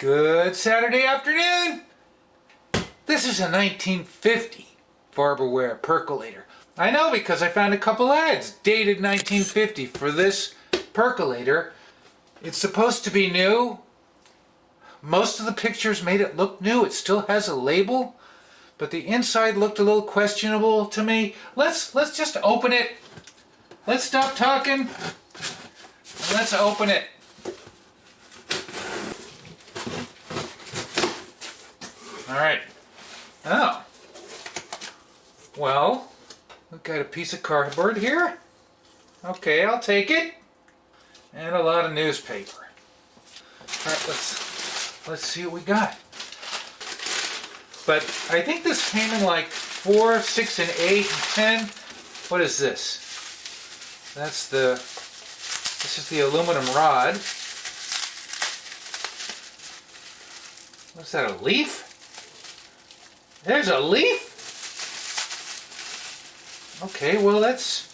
Good Saturday afternoon! This is a 1950 FARBERWARE Percolator. I know because I found a couple ads dated 1950 for this percolator. It's supposed to be new. Most of the pictures made it look new. It still has a label, but the inside looked a little questionable to me. Let's just open it. Let's stop talking. Let's open it. All right. Oh. Well, we've got a piece of cardboard here. Okay, I'll take it. And a lot of newspaper. All right, let's see what we got. But I think this came in like 4, 6, and 8, and 10. What is this? This is the aluminum rod. What's that, a leaf? There's a leaf? Okay, well that's...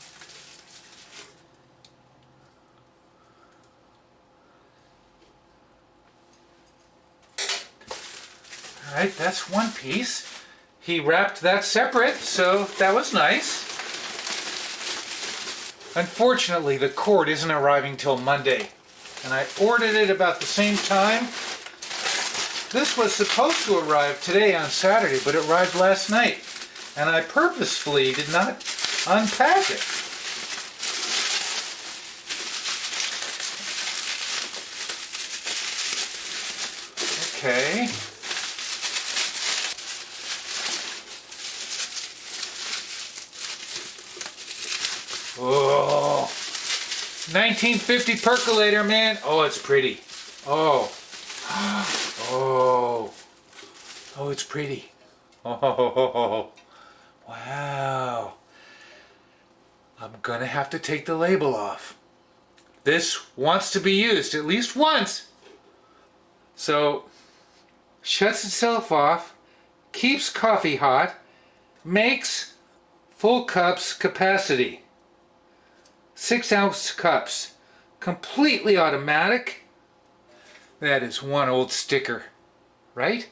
Alright, that's one piece. He wrapped that separate, so that was nice. Unfortunately, the cord isn't arriving till Monday, and I ordered it about the same time. This was supposed to arrive today on Saturday, but it arrived last night, and I purposefully did not unpack it. Okay. Oh, 1950 percolator, man. Oh, it's pretty. Oh. Oh. Oh, it's pretty. Oh. Wow. I'm gonna have to take the label off. This wants to be used at least once. So, shuts itself off, keeps coffee hot, makes full cups capacity. 6-ounce cups. Completely automatic. That is one old sticker, right?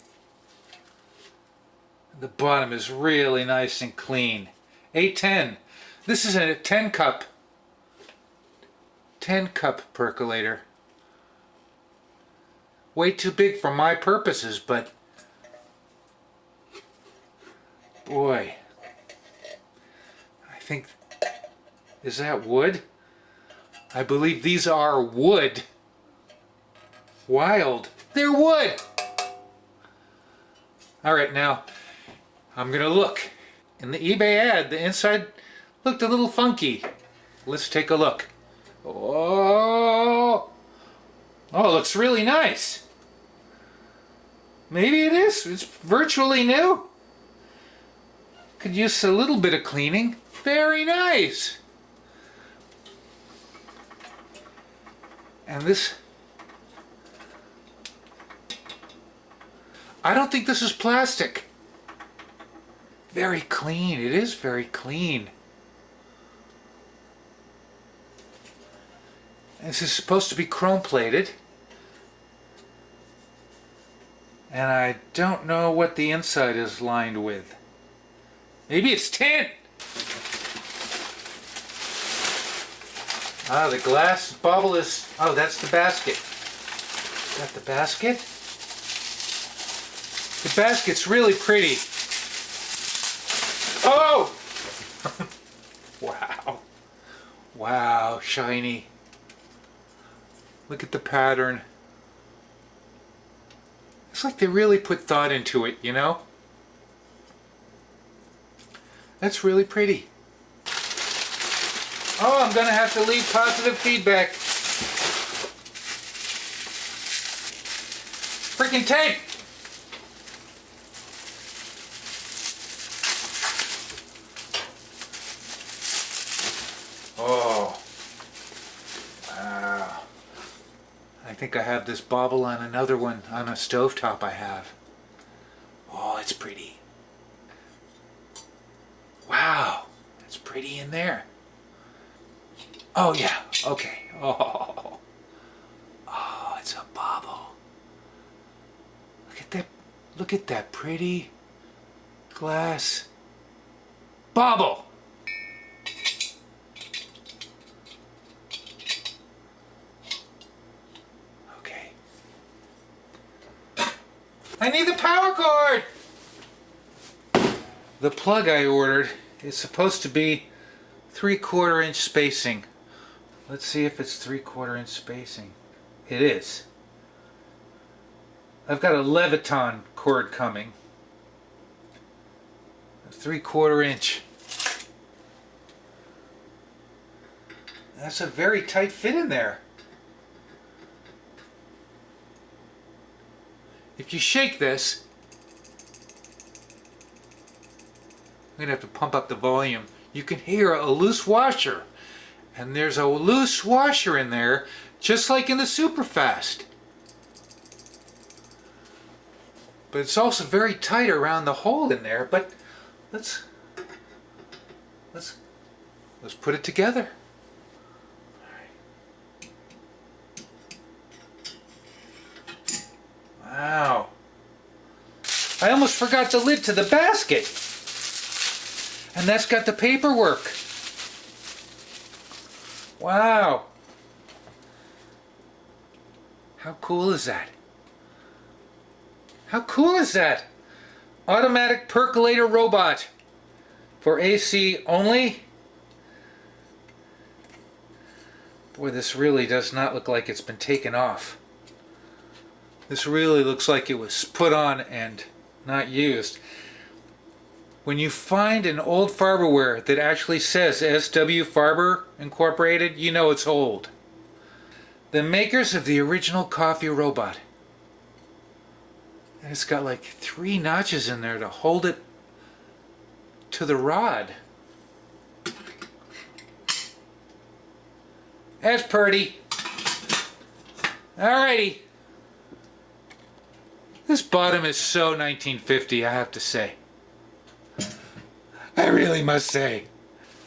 The bottom is really nice and clean. 810. This is a 10 cup percolator. Way too big for my purposes, but boy, I think, is that wood? I believe these are wood. Wild. They're wood. All right, now I'm gonna look. In the eBay ad, the inside looked a little funky. Let's take a look. Oh, it looks really nice. Maybe it is. It's virtually new. Could use a little bit of cleaning. Very nice. And this, I don't think this is plastic. Very clean. It is very clean. This is supposed to be chrome plated. And I don't know what the inside is lined with. Maybe it's tin. Ah, the glass bubble is... Oh, that's the basket. Is that the basket? The basket's really pretty. Oh! Wow. Wow, shiny. Look at the pattern. It's like they really put thought into it, you know? That's really pretty. Oh, I'm gonna have to leave positive feedback. Freaking tape! Oh. Wow. I think I have this bobble on another one on a stovetop I have. Oh, it's pretty. Wow. It's pretty in there. Oh yeah, okay. Oh, it's a bobble. Look at that pretty glass bauble. Okay. I need the power cord. The plug I ordered is supposed to be 3/4 inch spacing. Let's see if it's 3/4 inch spacing. It is. I've got a Leviton cord coming. 3/4 inch. That's a very tight fit in there. If you shake this, I'm going to have to pump up the volume. You can hear a loose washer. And there's a loose washer in there, just like in the Superfast. But it's also very tight around the hole in there. But let's put it together. Wow. I almost forgot the lid to the basket. And that's got the paperwork. Wow. How cool is that? How cool is that? Automatic percolator robot for AC only. Boy, this really does not look like it's been taken off. This really looks like it was put on and not used. When you find an old Farberware that actually says SW Farber Incorporated, you know it's old. The makers of the original coffee robot. And it's got like 3 notches in there to hold it to the rod. That's pretty. Alrighty. This bottom is so 1950, I have to say. I really must say.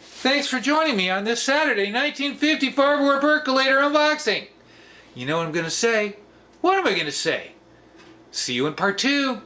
Thanks for joining me on this Saturday 1950 FARBERWARE Percolator unboxing. You know what I'm going to say? What am I going to say? See you in part 2.